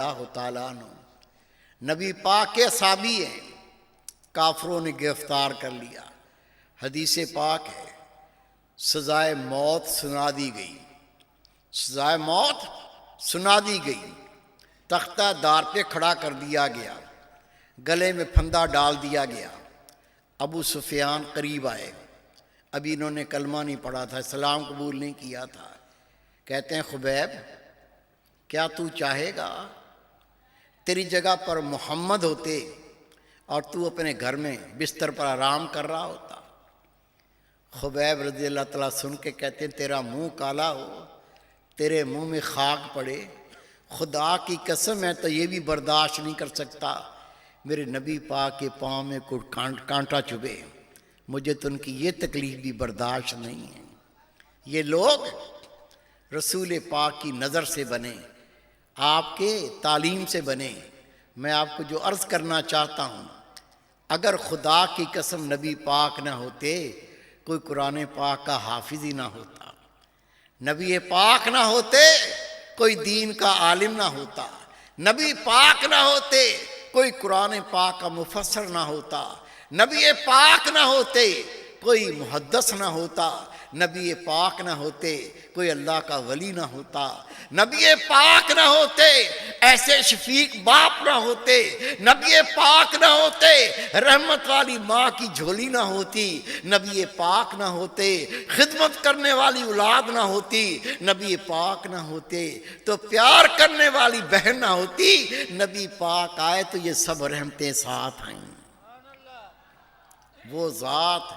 اللہ تعالیٰ عنہ نبی پاک کے صحابی ہیں، کافروں نے گرفتار کر لیا۔ حدیث پاک ہے، سزائے موت سنا دی گئی، سزائے موت سنا دی گئی، تختہ دار پہ کھڑا کر دیا گیا، گلے میں پھندا ڈال دیا گیا۔ ابو سفیان قریب آئے، ابھی انہوں نے کلمہ نہیں پڑھا تھا، اسلام قبول نہیں کیا تھا۔ کہتے ہیں خبیب کیا تو چاہے گا تیری جگہ پر محمد ہوتے اور تو اپنے گھر میں بستر پر آرام کر رہا ہوتا؟ خبیب رضی اللہ تعالیٰ سن کے کہتے ہیں تیرا منہ کالا ہو، تیرے منہ میں خاک پڑے، خدا کی قسم ہے تو یہ بھی برداشت نہیں کر سکتا میرے نبی پاک کے پاؤں میں کوئی کانٹا چبھے، مجھے تو ان کی یہ تکلیف بھی برداشت نہیں ہے۔ یہ لوگ رسول پاک کی نظر سے بنے، آپ کے تعلیم سے بنے۔ میں آپ کو جو عرض کرنا چاہتا ہوں، اگر خدا کی قسم نبی پاک نہ ہوتے، کوئی قرآن پاک کا حافظ ہی نہ ہوتا، نبی پاک نہ ہوتے کوئی دین کا عالم نہ ہوتا، نبی پاک نہ ہوتے کوئی قرآن پاک کا مفسر نہ ہوتا، نبی پاک نہ ہوتے کوئی محدث نہ ہوتا، نبی پاک نہ ہوتے کوئی اللہ کا ولی نہ ہوتا، نبی پاک نہ ہوتے ایسے شفیق باپ نہ ہوتے، نبی پاک نہ ہوتے رحمت والی ماں کی جھولی نہ ہوتی، نبی پاک نہ ہوتے خدمت کرنے والی اولاد نہ ہوتی، نبی پاک نہ ہوتے تو پیار کرنے والی بہن نہ ہوتی۔ نبی پاک آئے تو یہ سب رحمتیں ساتھ آئیں۔ وہ ذات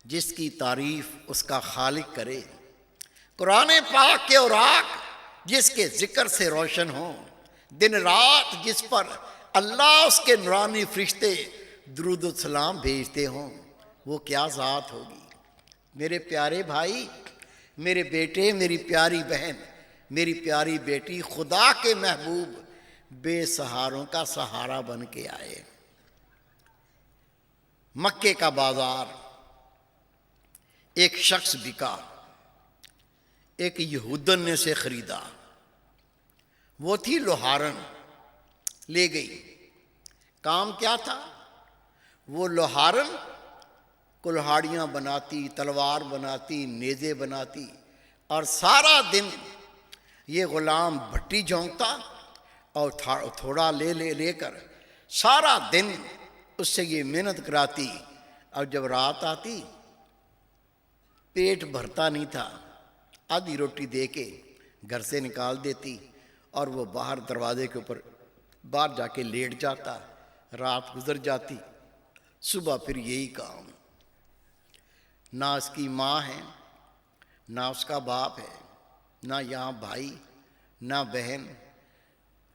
جس کی تعریف اس کا خالق کرے، قرآن پاک کے اوراق جس کے ذکر سے روشن ہوں، دن رات جس پر اللہ اس کے نورانی فرشتے درود و سلام بھیجتے ہوں، وہ کیا ذات ہوگی؟ میرے پیارے بھائی، میرے بیٹے، میری پیاری بہن، میری پیاری بیٹی، خدا کے محبوب بے سہاروں کا سہارا بن کے آئے۔ مکے کا بازار، ایک شخص بکا، ایک یہودن نے اسے خریدا، وہ تھی لوہارن، لے گئی۔ کام کیا تھا؟ وہ لوہارن کلہاڑیاں بناتی، تلوار بناتی، نیزے بناتی، اور سارا دن یہ غلام بھٹی جھونکتا اور تھوڑا لے کر سارا دن اس سے یہ محنت کراتی، اور جب رات آتی پیٹ بھرتا نہیں تھا، آدھی روٹی دے کے گھر سے نکال دیتی، اور وہ باہر دروازے کے اوپر باہر جا کے لیٹ جاتا، رات گزر جاتی، صبح پھر یہی کام۔ نہ اس کی ماں ہے، نہ اس کا باپ ہے، نہ یہاں بھائی، نہ بہن،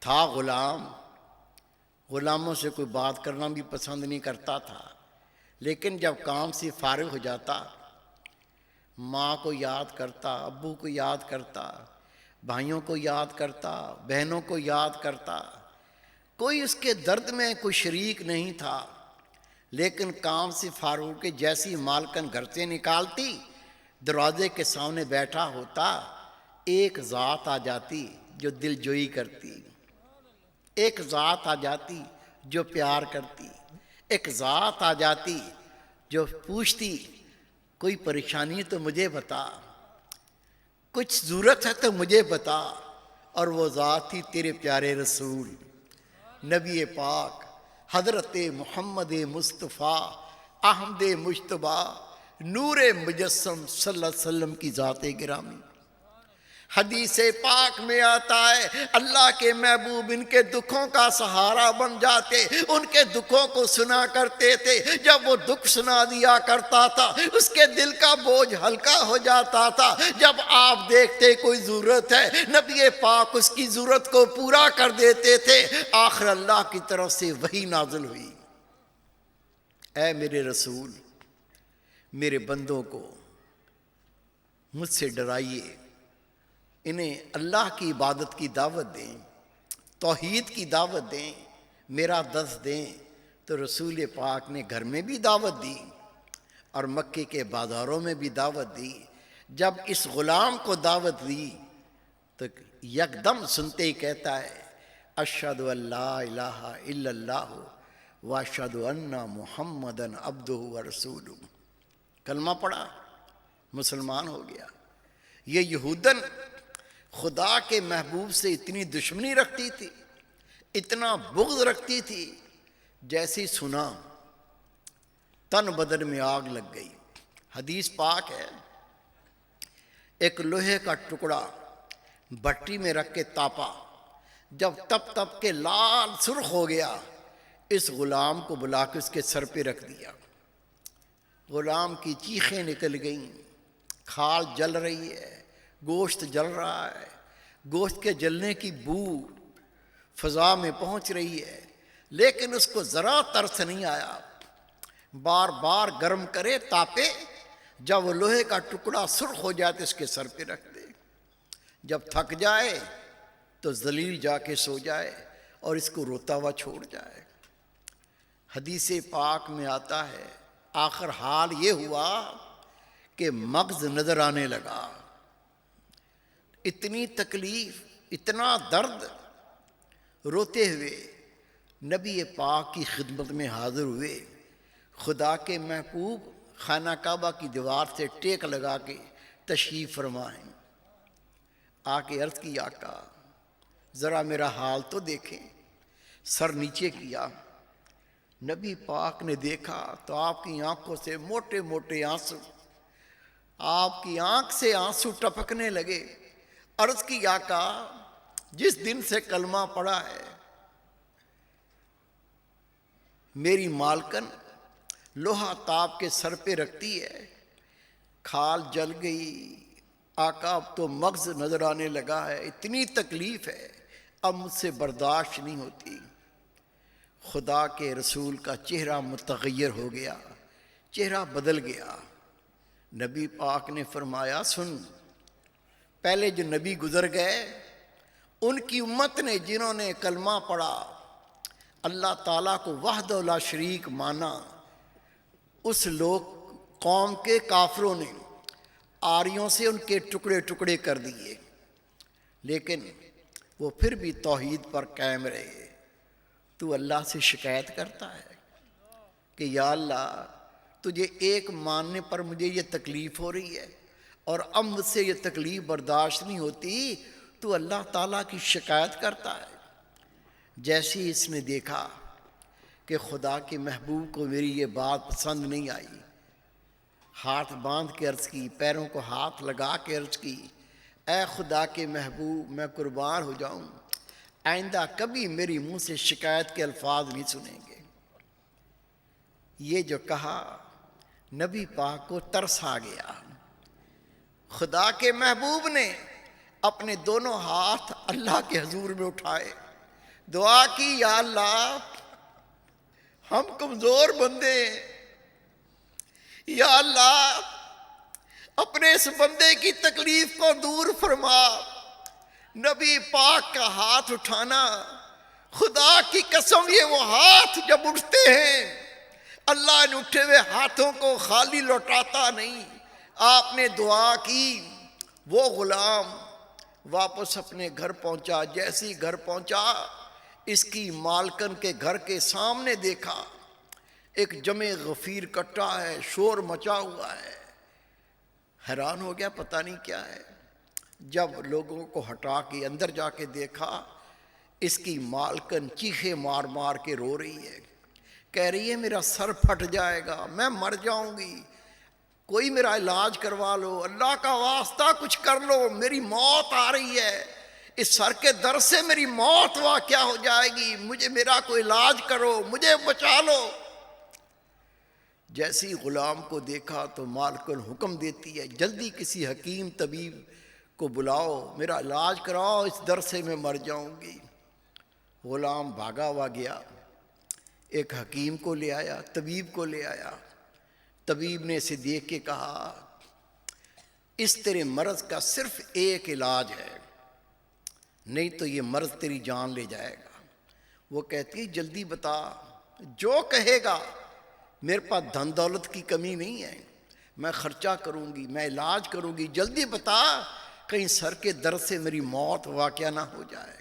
تھا غلام، غلاموں سے کوئی بات کرنا بھی پسند نہیں کرتا تھا، لیکن جب کام سے فارغ ہو جاتا ماں کو یاد کرتا، ابو کو یاد کرتا، بھائیوں کو یاد کرتا، بہنوں کو یاد کرتا، کوئی اس کے درد میں کوئی شریک نہیں تھا، لیکن کام سے فارغ کے جیسی مالکن گھر سے نکالتی، دروازے کے سامنے بیٹھا ہوتا، ایک ذات آ جاتی جو دل جوئی کرتی، ایک ذات آ جاتی جو پیار کرتی، ایک ذات آ جاتی جو پوچھتی کوئی پریشانی تو مجھے بتا، کچھ ضرورت ہے تو مجھے بتا، اور وہ ذات ہی تیرے پیارے رسول نبی پاک حضرت محمد مصطفیٰ احمد مجتبیٰ نور مجسم صلی اللہ علیہ وسلم کی ذات گرامی۔ حدیث پاک میں آتا ہے اللہ کے محبوب ان کے دکھوں کا سہارا بن جاتے، ان کے دکھوں کو سنا کرتے تھے، جب وہ دکھ سنا دیا کرتا تھا اس کے دل کا بوجھ ہلکا ہو جاتا تھا۔ جب آپ دیکھتے کوئی ضرورت ہے، نبی پاک اس کی ضرورت کو پورا کر دیتے تھے۔ آخر اللہ کی طرف سے وحی نازل ہوئی، اے میرے رسول، میرے بندوں کو مجھ سے ڈرائیے، انہیں اللہ کی عبادت کی دعوت دیں، توحید کی دعوت دیں، میرا درس دیں۔ تو رسول پاک نے گھر میں بھی دعوت دی اور مکے کے بازاروں میں بھی دعوت دی۔ جب اس غلام کو دعوت دی تو یکدم سنتے ہی کہتا ہے اشہد ان لا الہ الا اللہ واشہد ان محمدن عبدہ ورسولہ، کلمہ پڑھا، مسلمان ہو گیا۔ یہ یہودن خدا کے محبوب سے اتنی دشمنی رکھتی تھی، اتنا بغض رکھتی تھی، جیسی سنا تن بدن میں آگ لگ گئی۔ حدیث پاک ہے، ایک لوہے کا ٹکڑا بھٹی میں رکھ کے تاپا، جب تپ تپ کے لال سرخ ہو گیا، اس غلام کو بلا کے اس کے سر پہ رکھ دیا۔ غلام کی چیخیں نکل گئیں، کھال جل رہی ہے، گوشت جل رہا ہے، گوشت کے جلنے کی بو فضا میں پہنچ رہی ہے، لیکن اس کو ذرا ترس نہیں آیا۔ بار بار گرم کرے تاپے، جب وہ لوہے کا ٹکڑا سرخ ہو جائے تو اس کے سر پہ رکھ دے، جب تھک جائے تو ذلیل جا کے سو جائے اور اس کو روتا ہوا چھوڑ جائے۔ حدیث پاک میں آتا ہے، آخر حال یہ ہوا کہ مغز نظر آنے لگا۔ اتنی تکلیف، اتنا درد، روتے ہوئے نبی پاک کی خدمت میں حاضر ہوئے۔ خدا کے محبوب خانہ کعبہ کی دیوار سے ٹیک لگا کے تشریف فرمائیں، آ کے عرض کی، آقا ذرا میرا حال تو دیکھیں۔ سر نیچے کیا، نبی پاک نے دیکھا تو آپ کی آنکھوں سے موٹے موٹے آنسو، آپ کی آنکھ سے آنسو ٹپکنے لگے۔ عرض کی، آقا جس دن سے کلمہ پڑھا ہے میری مالکن لوہا تاپ کے سر پہ رکھتی ہے، کھال جل گئی، آقا اب تو مغز نظر آنے لگا ہے، اتنی تکلیف ہے، اب مجھ سے برداشت نہیں ہوتی۔ خدا کے رسول کا چہرہ متغیر ہو گیا، چہرہ بدل گیا۔ نبی پاک نے فرمایا، سن، پہلے جو نبی گزر گئے ان کی امت نے جنہوں نے کلمہ پڑھا، اللہ تعالیٰ کو وحدہ لا شریک مانا، اس لوگ قوم کے کافروں نے آریوں سے ان کے ٹکڑے ٹکڑے کر دیے، لیکن وہ پھر بھی توحید پر قائم رہے۔ تو اللہ سے شکایت کرتا ہے کہ یا اللہ تجھے ایک ماننے پر مجھے یہ تکلیف ہو رہی ہے اور اب مجھ سے یہ تکلیف برداشت نہیں ہوتی، تو اللہ تعالیٰ کی شکایت کرتا ہے۔ جیسے ہی اس نے دیکھا کہ خدا کے محبوب کو میری یہ بات پسند نہیں آئی، ہاتھ باندھ کے عرض کی، پیروں کو ہاتھ لگا کے عرض کی، اے خدا کے محبوب میں قربان ہو جاؤں، آئندہ کبھی میری منہ سے شکایت کے الفاظ نہیں سنیں گے۔ یہ جو کہا نبی پاک کو ترس آ گیا۔ خدا کے محبوب نے اپنے دونوں ہاتھ اللہ کے حضور میں اٹھائے، دعا کی، یا اللہ ہم کمزور بندے ہیں، یا اللہ اپنے اس بندے کی تکلیف کو دور فرما۔ نبی پاک کا ہاتھ اٹھانا، خدا کی قسم یہ وہ ہاتھ جب اٹھتے ہیں اللہ ان اٹھے ہوئے ہاتھوں کو خالی لوٹاتا نہیں۔ آپ نے دعا کی، وہ غلام واپس اپنے گھر پہنچا۔ جیسی گھر پہنچا، اس کی مالکن کے گھر کے سامنے دیکھا ایک جمع غفیر کٹا ہے، شور مچا ہوا ہے، حیران ہو گیا، پتہ نہیں کیا ہے۔ جب لوگوں کو ہٹا کے اندر جا کے دیکھا، اس کی مالکن چیخے مار مار کے رو رہی ہے، کہہ رہی ہے میرا سر پھٹ جائے گا، میں مر جاؤں گی، کوئی میرا علاج کروا لو، اللہ کا واسطہ کچھ کر لو، میری موت آ رہی ہے، اس سر کے درد سے میری موت واقع ہو جائے گی، مجھے میرا کوئی علاج کرو، مجھے بچا لو۔ جیسی غلام کو دیکھا تو مالکن حکم دیتی ہے، جلدی کسی حکیم طبیب کو بلاؤ، میرا علاج کراؤ، اس درد سے میں مر جاؤں گی۔ غلام بھاگا ہوا گیا، ایک حکیم کو لے آیا، طبیب کو لے آیا۔ طبیب نے اسے دیکھ کے کہا، اس تیرے مرض کا صرف ایک علاج ہے، نہیں تو یہ مرض تیری جان لے جائے گا۔ وہ کہتی ہے جلدی بتا، جو کہے گا، میرے پاس دھن دولت کی کمی نہیں ہے، میں خرچہ کروں گی، میں علاج کروں گی، جلدی بتا، کہیں سر کے درد سے میری موت واقعہ نہ ہو جائے۔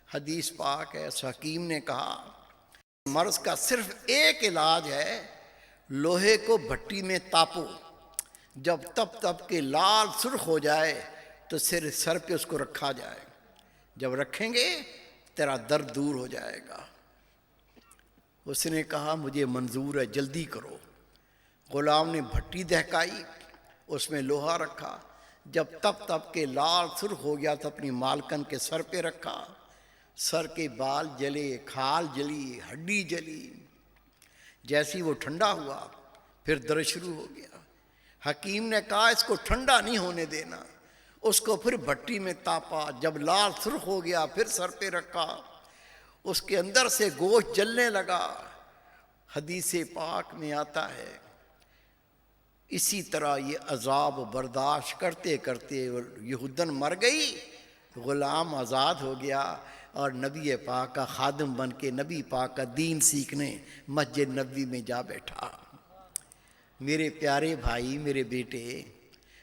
حدیث پاک ہے، اس حکیم نے کہا مرض کا صرف ایک علاج ہے، لوہے کو بھٹی میں تاپو، جب تپ تپ کے لال سرخ ہو جائے تو سر پہ اس کو رکھا جائے، جب رکھیں گے تیرا درد دور ہو جائے گا۔ اس نے کہا مجھے منظور ہے، جلدی کرو۔ غلام نے بھٹی دہکائی، اس میں لوہا رکھا، جب تپ تپ کے لال سرخ ہو گیا تو اپنی مالکن کے سر پہ رکھا، سر کے بال جلے، کھال جلی، ہڈی جلی۔ جیسی وہ ٹھنڈا ہوا پھر درد شروع ہو گیا۔ حکیم نے کہا اس کو ٹھنڈا نہیں ہونے دینا، اس کو پھر بھٹی میں تاپا، جب لال سرخ ہو گیا پھر سر پہ رکھا، اس کے اندر سے گوشت جلنے لگا۔ حدیث پاک میں آتا ہے اسی طرح یہ عذاب برداشت کرتے کرتے یہودن مر گئی، غلام آزاد ہو گیا اور نبی پاک کا خادم بن کے نبی پاک کا دین سیکھنے مسجد نبوی میں جا بیٹھا۔ میرے پیارے بھائی، میرے بیٹے،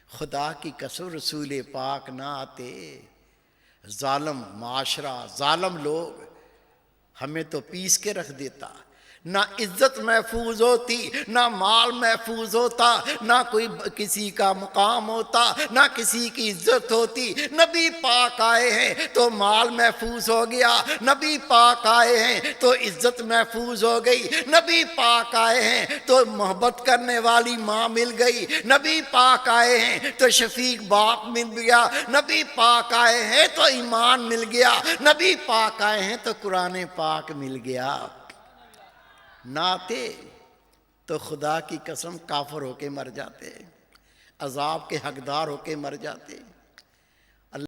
خدا کی قسم رسول پاک نہ آتے، ظالم معاشرہ، ظالم لوگ ہمیں تو پیس کے رکھ دیتا، نہ عزت محفوظ ہوتی، نہ مال محفوظ ہوتا، نہ کوئی کسی کا مقام ہوتا، نہ کسی کی عزت ہوتی۔ نبی پاک آئے ہیں تو مال محفوظ ہو گیا، نبی پاک آئے ہیں تو عزت محفوظ ہو گئی، نبی پاک آئے ہیں تو محبت کرنے والی ماں مل گئی، نبی پاک آئے ہیں تو شفیق باپ مل گیا، نبی پاک آئے ہیں تو ایمان مل گیا، نبی پاک آئے ہیں تو قرآن پاک مل گیا۔ نہ آتے تو خدا کی قسم کافر ہو کے مر جاتے، عذاب کے حقدار ہو کے مر جاتے۔